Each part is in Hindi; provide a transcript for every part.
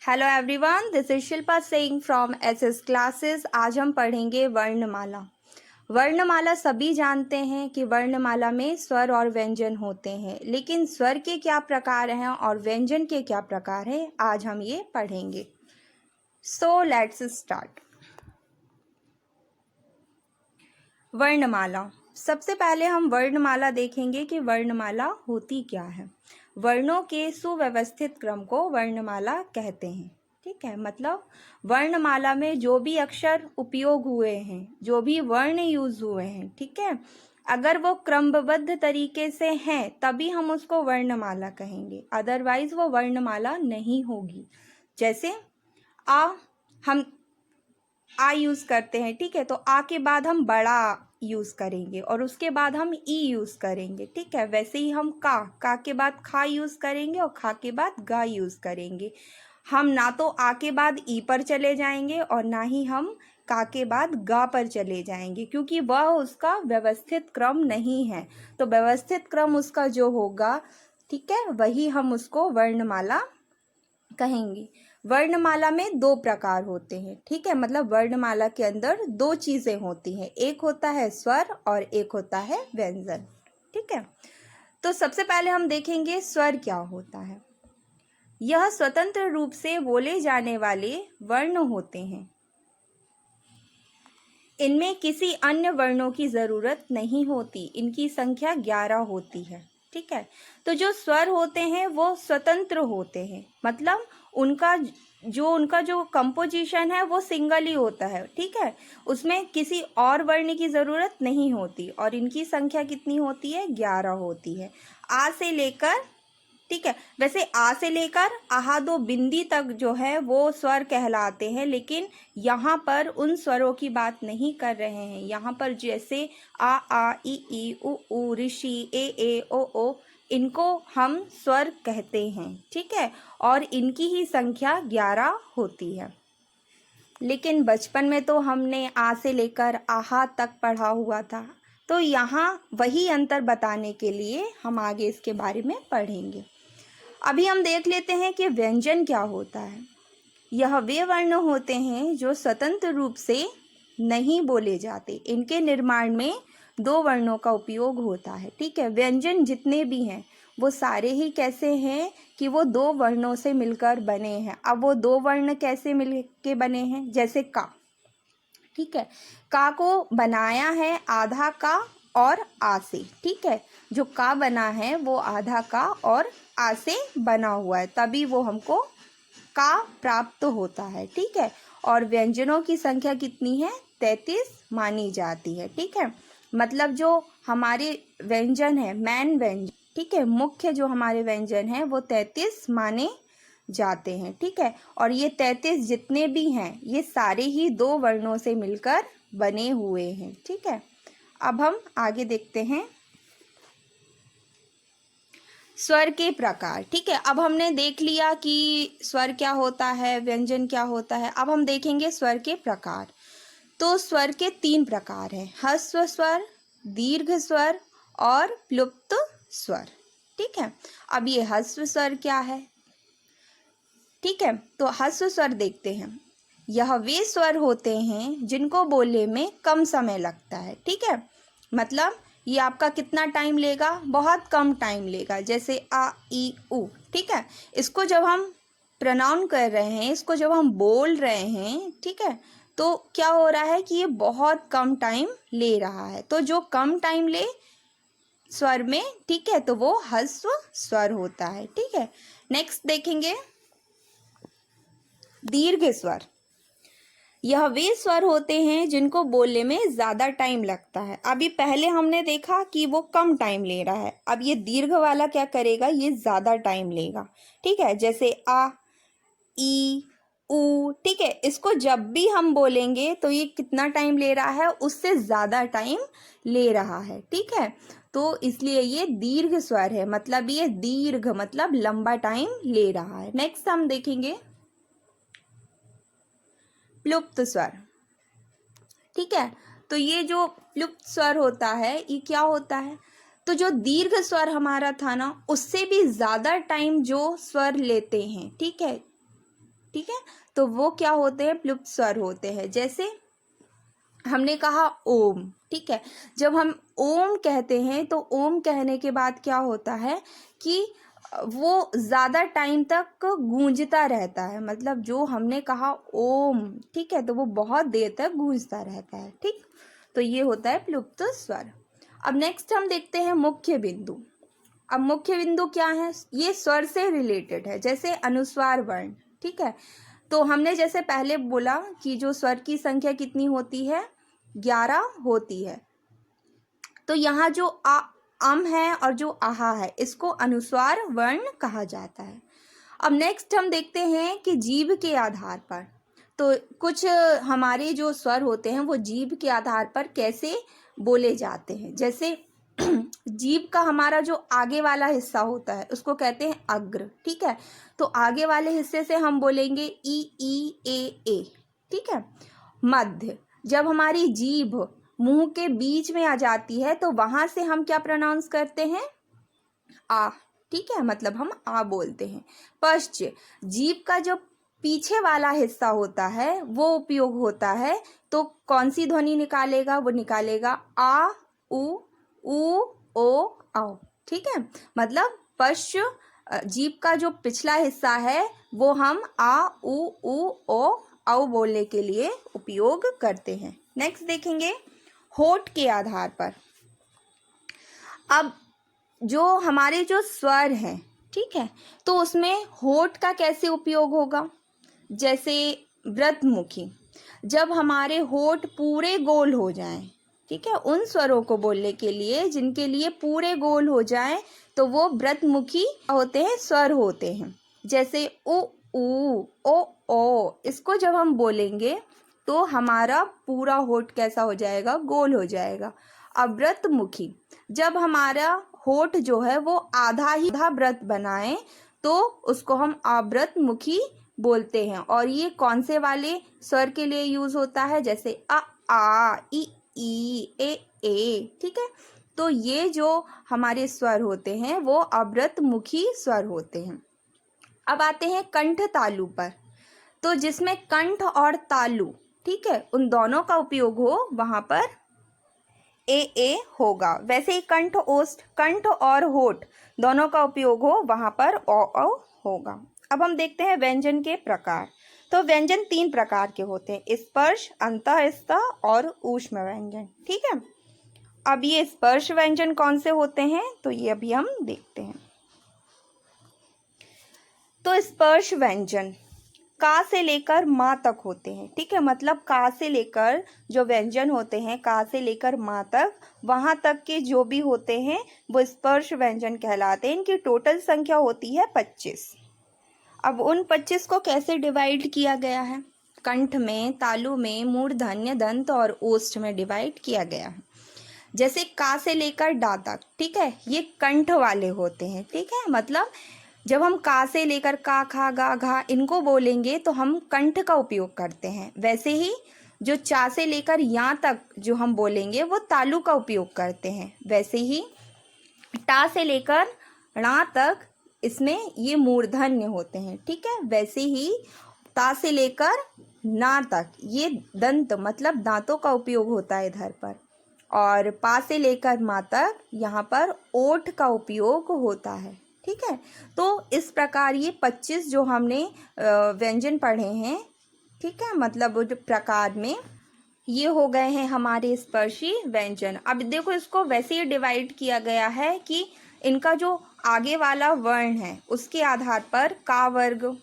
Hello everyone, this is Shilpa Singh from SS classes. आज हम पढ़ेंगे वर्णमाला। वर्णमाला सभी जानते हैं कि वर्णमाला में स्वर और व्यंजन होते हैं, लेकिन स्वर के क्या प्रकार हैं और व्यंजन के क्या प्रकार हैं, आज हम ये पढ़ेंगे। So let's start. वर्णमाला। सबसे पहले हम वर्णमाला देखेंगे कि वर्णमाला होती क्या है। वर्णों के सुव्यवस्थित क्रम को वर्णमाला कहते हैं। ठीक है, मतलब वर्णमाला में जो भी अक्षर उपयोग हुए हैं, जो भी वर्ण यूज हुए हैं, ठीक है, अगर वो क्रमबद्ध तरीके से हैं तभी हम उसको वर्णमाला कहेंगे, अदरवाइज वो वर्णमाला नहीं होगी। जैसे हम आ यूज करते हैं, ठीक है, तो आ के बाद हम बड़ा यूज करेंगे और उसके बाद हम ई यूज करेंगे। ठीक है, वैसे ही हम का के बाद खा यूज करेंगे और खा के बाद गा यूज करेंगे। हम ना तो आ के बाद ई पर चले जाएंगे और ना ही हम का के बाद गा पर चले जाएंगे, क्योंकि वह उसका व्यवस्थित क्रम नहीं है। तो व्यवस्थित क्रम उसका जो होगा, ठीक है, वही हम उसको वर्णमाला कहेंगे। वर्णमाला में दो प्रकार होते हैं। ठीक है, मतलब वर्णमाला के अंदर दो चीजें होती हैं, एक होता है स्वर और एक होता है व्यंजन। ठीक है, तो सबसे पहले हम देखेंगे स्वर क्या होता है। यह स्वतंत्र रूप से बोले जाने वाले वर्ण होते हैं। इनमें किसी अन्य वर्णों की जरूरत नहीं होती। इनकी संख्या 11 होती है। ठीक है, तो जो स्वर होते हैं वो स्वतंत्र होते हैं, मतलब उनका जो कंपोजिशन है वो सिंगल ही होता है। ठीक है, उसमें किसी और वर्ण की जरूरत नहीं होती और इनकी संख्या कितनी होती है? 11 होती है। आ से लेकर, ठीक है, वैसे आ से लेकर आहा दो बिंदी तक जो है वो स्वर कहलाते हैं, लेकिन यहाँ पर उन स्वरों की बात नहीं कर रहे हैं। यहाँ पर जैसे आ ई उ ऋषि ए ओ, इनको हम स्वर कहते हैं। ठीक है, और इनकी ही संख्या 11 होती है। लेकिन बचपन में तो हमने आ से लेकर आहा तक पढ़ा हुआ था, तो यहाँ वही अंतर बताने के लिए हम आगे इसके बारे में पढ़ेंगे। अभी हम देख लेते हैं कि व्यंजन क्या होता है। यह वे वर्ण होते हैं जो स्वतंत्र रूप से नहीं बोले जाते। इनके निर्माण में दो वर्णों का उपयोग होता है। ठीक है, व्यंजन जितने भी हैं वो सारे ही कैसे हैं कि वो दो वर्णों से मिलकर बने हैं। अब वो दो वर्ण कैसे मिल के बने हैं? जैसे का। ठीक है, का को बनाया है आधा का और आ से। ठीक है, जो का बना है वो आधा का और आ से बना हुआ है, तभी वो हमको का प्राप्त होता है। ठीक है, और व्यंजनों की संख्या कितनी है? 33 मानी जाती है। ठीक है, मतलब जो हमारे व्यंजन है, मेन व्यंजन, ठीक है, मुख्य जो हमारे व्यंजन है वो 33 माने जाते हैं। ठीक है, और ये 33 जितने भी हैं ये सारे ही दो वर्णों से मिलकर बने हुए हैं। ठीक है, अब हम आगे देखते हैं स्वर के प्रकार। ठीक है, अब हमने देख लिया कि स्वर क्या होता है, व्यंजन क्या होता है। अब हम देखेंगे स्वर के प्रकार। तो स्वर के 3 प्रकार हैं, ह्रस्व स्वर, दीर्घ स्वर और प्लुप्त स्वर। ठीक है, अब ये ह्रस्व स्वर क्या है? ठीक है, तो ह्रस्व स्वर देखते हैं। यह वे स्वर होते हैं जिनको बोलने में कम समय लगता है। ठीक है, मतलब ये आपका कितना टाइम लेगा? बहुत कम टाइम लेगा। जैसे आ ई उ, ठीक है, इसको जब हम प्रोनाउन कर रहे हैं, इसको जब हम बोल रहे हैं, ठीक है, तो क्या हो रहा है कि ये बहुत कम टाइम ले रहा है। तो जो कम टाइम ले स्वर में, ठीक है, तो वो ह्रस्व स्वर होता है। ठीक है, नेक्स्ट देखेंगे दीर्घ स्वर। यह वे स्वर होते हैं जिनको बोलने में ज्यादा टाइम लगता है। अभी पहले हमने देखा कि वो कम टाइम ले रहा है, अब ये दीर्घ वाला क्या करेगा? ये ज्यादा टाइम लेगा। ठीक है, जैसे आ ई उ, ठीक है, इसको जब भी हम बोलेंगे तो ये कितना टाइम ले रहा है? उससे ज्यादा टाइम ले रहा है। ठीक है, तो इसलिए ये दीर्घ स्वर है, मतलब ये दीर्घ मतलब लंबा टाइम ले रहा है। नेक्स्ट हम देखेंगे प्लुप्त स्वर। ठीक है, तो ये जो प्लुप्त स्वर होता है ये क्या होता है? तो जो दीर्घ स्वर हमारा था ना, उससे भी ज्यादा टाइम जो स्वर लेते हैं। ठीक है, ठीक है, तो वो क्या होते हैं, प्लुप्त स्वर होते हैं। जैसे हमने कहा ओम, ठीक है, जब हम ओम कहते हैं तो ओम कहने के बाद क्या होता है कि वो ज़्यादा टाइम तक गूंजता रहता है, मतलब जो हमने कहा ओम, ठीक है, तो वो बहुत देर तक गूंजता रहता है। ठीक, तो ये होता है प्लुप्त स्वर। अब नेक्स्ट हम देखते हैं मुख्य बिंदु। अब मुख्य बिंदु क्या है, ये स्वर से रिलेटेड है, जैसे अनुस्वार वर्ण। ठीक है, तो हमने जैसे पहले बोला कि जो स्वर की संख्या कितनी होती है, 11 होती है। तो यहाँ जो अम है और जो आहा है, इसको अनुस्वार वर्ण कहा जाता है। अब नेक्स्ट हम देखते हैं कि जीभ के आधार पर, तो कुछ हमारे जो स्वर होते हैं वो जीभ के आधार पर कैसे बोले जाते हैं। जैसे जीभ का हमारा जो आगे वाला हिस्सा होता है उसको कहते हैं अग्र। ठीक है, तो आगे वाले हिस्से से हम बोलेंगे ई ए। ठीक है, मध्य, जब हमारी जीभ मुंह के बीच में आ जाती है तो वहां से हम क्या प्रोनाउंस करते हैं, आ। ठीक है, मतलब हम आ बोलते हैं। पश्च, जीभ का जो पीछे वाला हिस्सा होता है वो उपयोग होता है, तो कौन सी ध्वनि निकालेगा, वो निकालेगा आ उ ओ आओ। ठीक है, मतलब पश्च जीभ का जो पिछला हिस्सा है वो हम आ उ ओ औ बोलने के लिए उपयोग करते हैं। नेक्स्ट देखेंगे होठ के आधार पर। अब जो हमारे जो स्वर हैं, ठीक है, तो उसमें होठ का कैसे उपयोग होगा। जैसे व्रतमुखी, जब हमारे होठ पूरे गोल हो जाएं, ठीक है, उन स्वरों को बोलने के लिए जिनके लिए पूरे गोल हो जाएं, तो वो व्रतमुखी होते हैं, स्वर होते हैं। जैसे उ ओ, इसको जब हम बोलेंगे तो हमारा पूरा होठ कैसा हो जाएगा, गोल हो जाएगा। अव्रतमुखी, जब हमारा होठ जो है वो आधा व्रत बनाए तो उसको हम अव्रतमुखी बोलते हैं। और ये कौन से वाले स्वर के लिए यूज होता है, जैसे आ ई ए। ठीक है, तो ये जो हमारे स्वर होते हैं वो अव्रतमुखी स्वर होते हैं। अब आते हैं कंठ तालु पर, तो जिसमें कंठ और तालु, ठीक है, उन दोनों का उपयोग हो वहां पर ए होगा। वैसे ही कंठ ओष्ठ, कंठ और होठ दोनों का उपयोग हो वहां पर ओ होगा। अब हम देखते हैं व्यंजन के प्रकार। तो व्यंजन 3 प्रकार के होते हैं, स्पर्श, अंतःस्थ और ऊष्म व्यंजन। ठीक है, अब ये स्पर्श व्यंजन कौन से होते हैं, तो ये अभी हम देखते हैं। तो स्पर्श व्यंजन का से लेकर माँ तक होते हैं। ठीक है, मतलब का से लेकर जो व्यंजन होते हैं, का से लेकर माँ तक, वहां तक के जो भी होते हैं वो स्पर्श व्यंजन कहलाते हैं। इनकी टोटल संख्या होती है 25। अब उन 25 को कैसे डिवाइड किया गया है, कंठ में, तालु में, मूर्धन्य, दंत और ओष्ठ में डिवाइड किया गया है। जैसे का से लेकर डा तक, ठीक है, ये कंठ वाले होते हैं। ठीक है, मतलब जब हम का से लेकर का, खा, गा, घा इनको बोलेंगे तो हम कंठ का उपयोग करते हैं। वैसे ही जो चा से लेकर या तक जो हम बोलेंगे वो तालु का उपयोग करते हैं। वैसे ही टा से लेकर णा तक, इसमें ये मूर्धन्य होते हैं। ठीक है, वैसे ही ता से लेकर ना तक ये दंत मतलब दांतों का उपयोग होता है इधर पर। और पा से लेकर मा तक यहाँ पर ओठ का उपयोग होता है। ठीक है, तो इस प्रकार ये 25 जो हमने व्यंजन पढ़े हैं, ठीक है, मतलब जो प्रकार में ये हो गए हैं हमारे स्पर्शी व्यंजन। अब देखो इसको वैसे ही डिवाइड किया गया है कि इनका जो आगे वाला वर्ण है उसके आधार पर का वर्ग,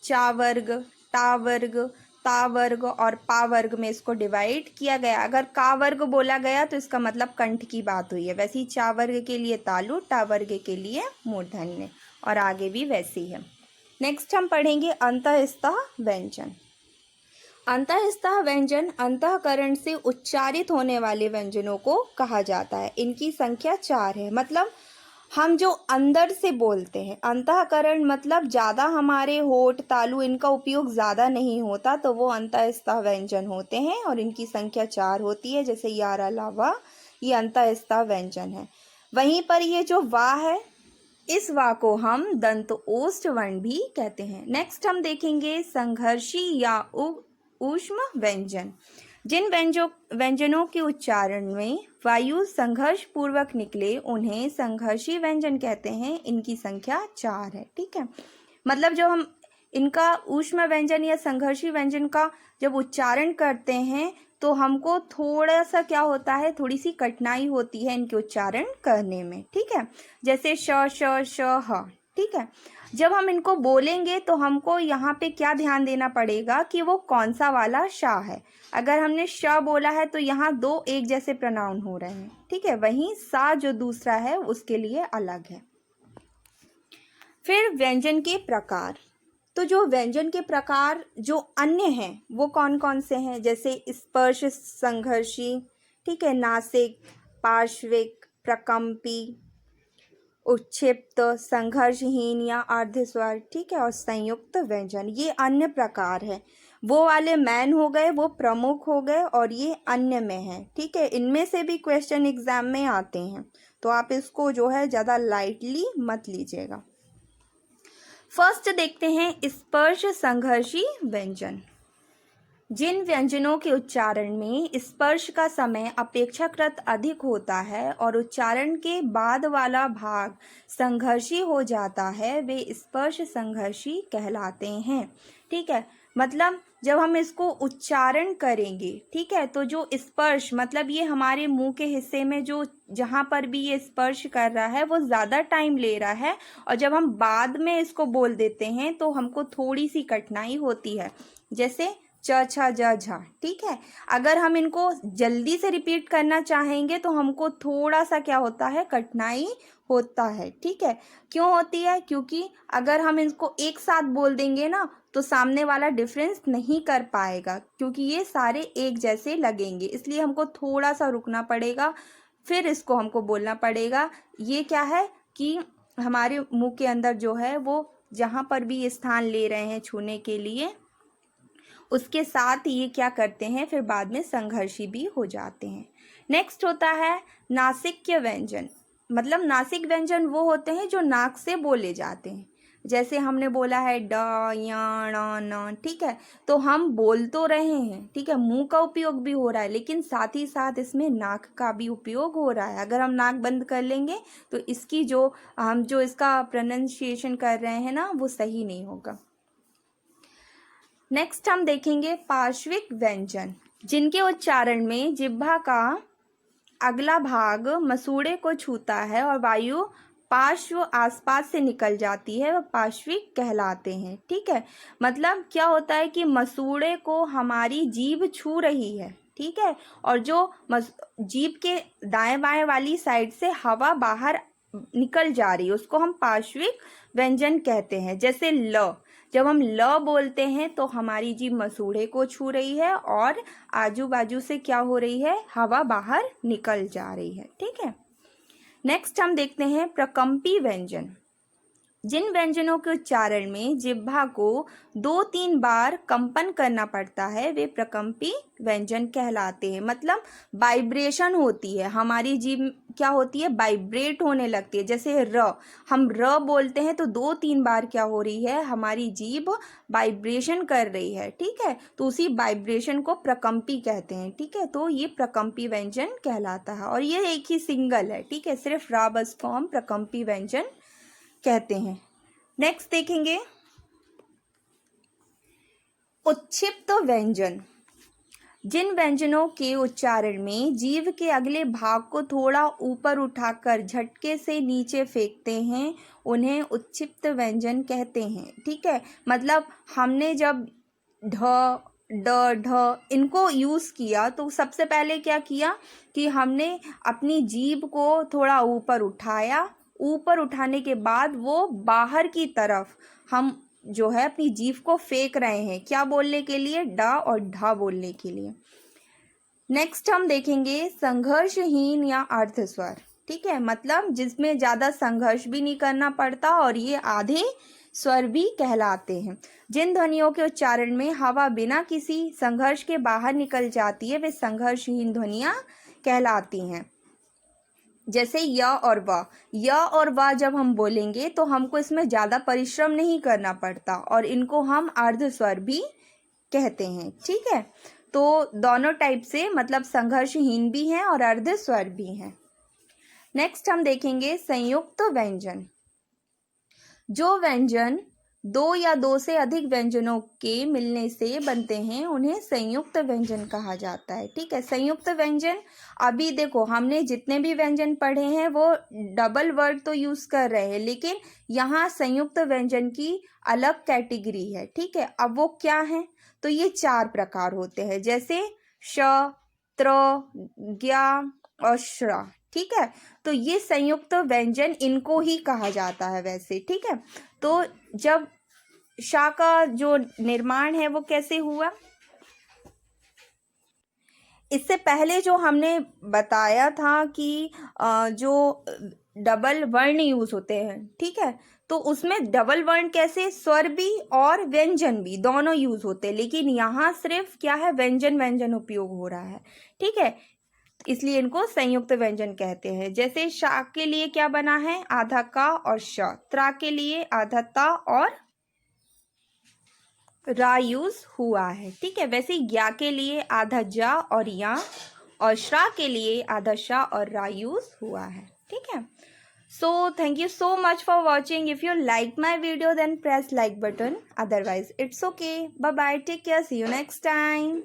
चा वर्ग, टा वर्ग, ता वर्ग और पा वर्ग में इसको डिवाइड किया गया। अगर का वर्ग बोला गया तो इसका मतलब कंठ की बात हुई है। वैसे ही चा वर्ग के लिए तालु, टा वर्ग के लिए मूर्धन्य और आगे भी वैसे ही है। नेक्स्ट हम पढ़ेंगे अंतःस्थ व्यंजन। अंतःस्थ व्यंजन अंतःकरण से उच्चारित होने वाले व्यंजनों को कहा जाता है। इनकी संख्या 4 है, मतलब हम जो अंदर से बोलते हैं, अंतःकरण मतलब ज़्यादा हमारे होठ, तालु इनका उपयोग ज़्यादा नहीं होता, तो वो अंतःस्थ व्यंजन होते हैं और इनकी संख्या 4 होती है। जैसे यार, अलावा, ये अंतःस्थ व्यंजन है। वहीं पर ये जो वाह है, इस वा को हम दंत ओष्ठ वर्ण भी कहते हैं। नेक्स्ट हम देखेंगे संघर्षी या ऊष्म व्यंजन। जिन व्यंजनों के उच्चारण में वायु संघर्ष पूर्वक निकले उन्हें संघर्षी व्यंजन कहते हैं। इनकी संख्या 4 है। ठीक है, मतलब जो हम इनका ऊष्म व्यंजन या संघर्षी व्यंजन का जब उच्चारण करते हैं तो हमको थोड़ा सा क्या होता है, थोड़ी सी कठिनाई होती है इनके उच्चारण करने में। ठीक है, जैसे श श श ह। ठीक है, जब हम इनको बोलेंगे तो हमको यहाँ पे क्या ध्यान देना पड़ेगा कि वो कौन सा वाला श है। अगर हमने श बोला है तो यहाँ 2 एक जैसे प्रोनाउन हो रहे हैं। ठीक है, वहीं सा जो दूसरा है उसके लिए अलग है। फिर व्यंजन के प्रकार। तो जो व्यंजन के प्रकार जो अन्य हैं वो कौन कौन से हैं, जैसे स्पर्श संघर्षी, ठीक है, नासिक, पार्श्विक, प्रकंपी, उच्छिप्त, संघर्षहीन या अर्धस्वर, ठीक है, और संयुक्त व्यंजन, ये अन्य प्रकार है। वो वाले मैन हो गए, वो प्रमुख हो गए, और ये अन्य में है। ठीक है, इनमें से भी क्वेश्चन एग्जाम में आते हैं, तो आप इसको जो है ज़्यादा लाइटली मत लीजिएगा। फर्स्ट देखते हैं स्पर्श संघर्षी व्यंजन। जिन व्यंजनों के उच्चारण में स्पर्श का समय अपेक्षाकृत अधिक होता है और उच्चारण के बाद वाला भाग संघर्षी हो जाता है, वे स्पर्श संघर्षी कहलाते हैं। ठीक है, मतलब जब हम इसको उच्चारण करेंगे, ठीक है, तो जो स्पर्श मतलब ये हमारे मुंह के हिस्से में जो जहाँ पर भी ये स्पर्श कर रहा है वो ज़्यादा टाइम ले रहा है, और जब हम बाद में इसको बोल देते हैं तो हमको थोड़ी सी कठिनाई होती है, जैसे च छ ज झ। ठीक है, अगर हम इनको जल्दी से रिपीट करना चाहेंगे तो हमको थोड़ा सा क्या होता है, कठिनाई होता है। ठीक है, क्यों होती है, क्योंकि अगर हम इसको एक साथ बोल देंगे ना तो सामने वाला डिफरेंस नहीं कर पाएगा, क्योंकि ये सारे एक जैसे लगेंगे, इसलिए हमको थोड़ा सा रुकना पड़ेगा, फिर इसको हमको बोलना पड़ेगा। ये क्या है कि हमारे मुंह के अंदर जो है वो जहाँ पर भी ये स्थान ले रहे हैं छूने के लिए, उसके साथ ये क्या करते हैं, फिर बाद में संघर्षी भी हो जाते हैं। नेक्स्ट होता है नासिक्य व्यंजन। मतलब नासिक व्यंजन वो होते हैं जो नाक से बोले जाते हैं, जैसे हमने बोला है ड या न। ठीक है, तो हम बोल तो रहे हैं, ठीक है, मुंह का उपयोग भी हो रहा है, लेकिन साथ ही साथ इसमें नाक का भी उपयोग हो रहा है। अगर हम नाक बंद कर लेंगे तो इसकी हम जो इसका प्रोनाउंसिएशन कर रहे हैं ना वो सही नहीं होगा। नेक्स्ट हम देखेंगे पार्श्विक व्यंजन, जिनके उच्चारण में जिह्वा का अगला भाग मसूड़े को छूता है और वायु पार्श्व आसपास से निकल जाती है, वह पार्श्विक कहलाते हैं। ठीक है, मतलब क्या होता है कि मसूड़े को हमारी जीभ छू रही है, ठीक है, और जो जीभ के दाएं बाएं वाली साइड से हवा बाहर निकल जा रही है उसको हम पार्श्विक व्यंजन कहते हैं। जैसे ल, जब हम ल बोलते हैं तो हमारी जीभ मसूड़े को छू रही है और आजू बाजू से क्या हो रही है, हवा बाहर निकल जा रही है। ठीक है, नेक्स्ट हम देखते हैं प्रकंपी व्यंजन। जिन व्यंजनों के उच्चारण में जिह्वा को 2-3 बार कंपन करना पड़ता है वे प्रकंपी व्यंजन कहलाते हैं। मतलब वाइब्रेशन होती है, हमारी जीभ क्या होती है, वाइब्रेट होने लगती है। जैसे र, हम र बोलते हैं तो 2-3 बार क्या हो रही है, हमारी जीभ वाइब्रेशन कर रही है। ठीक है, तो उसी वाइब्रेशन को प्रकंपी कहते हैं। ठीक है, तो ये प्रकंपी व्यंजन कहलाता है, और ये एक ही सिंगल है। ठीक है, सिर्फ रा बस को हम प्रकंपी व्यंजन कहते हैं। नेक्स्ट देखेंगे उच्छिप्त व्यंजन। जिन व्यंजनों के उच्चारण में जीभ के अगले भाग को थोड़ा ऊपर उठाकर झटके से नीचे फेंकते हैं उन्हें उच्छिप्त व्यंजन कहते हैं। ठीक है, मतलब हमने जब ढ ड ढ इनको यूज़ किया तो सबसे पहले क्या किया कि हमने अपनी जीभ को थोड़ा ऊपर उठाया, ऊपर उठाने के बाद वो बाहर की तरफ हम जो है अपनी जीभ को फेंक रहे हैं, क्या बोलने के लिए, डा और ढा बोलने के लिए। नेक्स्ट हम देखेंगे संघर्षहीन या अर्धस्वर। ठीक है, मतलब जिसमें ज़्यादा संघर्ष भी नहीं करना पड़ता और ये आधे स्वर भी कहलाते हैं। जिन ध्वनियों के उच्चारण में हवा बिना किसी संघर्ष के बाहर निकल जाती है वे संघर्षहीन ध्वनियाँ कहलाती हैं। जैसे य और वा जब हम बोलेंगे तो हमको इसमें ज़्यादा परिश्रम नहीं करना पड़ता और इनको हम अर्ध स्वर भी कहते हैं। ठीक है, तो दोनों टाइप से मतलब संघर्षहीन भी हैं और अर्ध स्वर भी हैं। नेक्स्ट हम देखेंगे संयुक्त व्यंजन। जो व्यंजन दो या दो से अधिक व्यंजनों के मिलने से बनते हैं उन्हें संयुक्त व्यंजन कहा जाता है। ठीक है, संयुक्त व्यंजन, अभी देखो हमने जितने भी व्यंजन पढ़े हैं वो डबल वर्ड तो यूज कर रहे हैं, लेकिन यहाँ संयुक्त व्यंजन की अलग कैटेगरी है। ठीक है, अब वो क्या है, तो ये 4 प्रकार होते हैं, जैसे श, त्र, ज्ञा और श्र। ठीक है, तो ये संयुक्त व्यंजन इनको ही कहा जाता है वैसे। ठीक है, तो जब शा का जो निर्माण है वो कैसे हुआ, इससे पहले जो हमने बताया था कि जो डबल वर्ण यूज होते हैं, ठीक है, तो उसमें डबल वर्ण कैसे, स्वर भी और व्यंजन भी दोनों यूज होते हैं, लेकिन यहाँ सिर्फ क्या है, व्यंजन उपयोग हो रहा है। ठीक है, इसलिए इनको संयुक्त व्यंजन कहते हैं। जैसे शा के लिए क्या बना है, आधा का और श, त्रा के लिए आधा ता और रा यूज हुआ है। ठीक है, वैसे ज्ञा के लिए आधा जा और या, और श्रा के लिए आधा शा और रा यूज हुआ है। ठीक है, so thank you so much for watching. If you like my video then press like button, otherwise it's okay. Bye bye, take care, see you next time.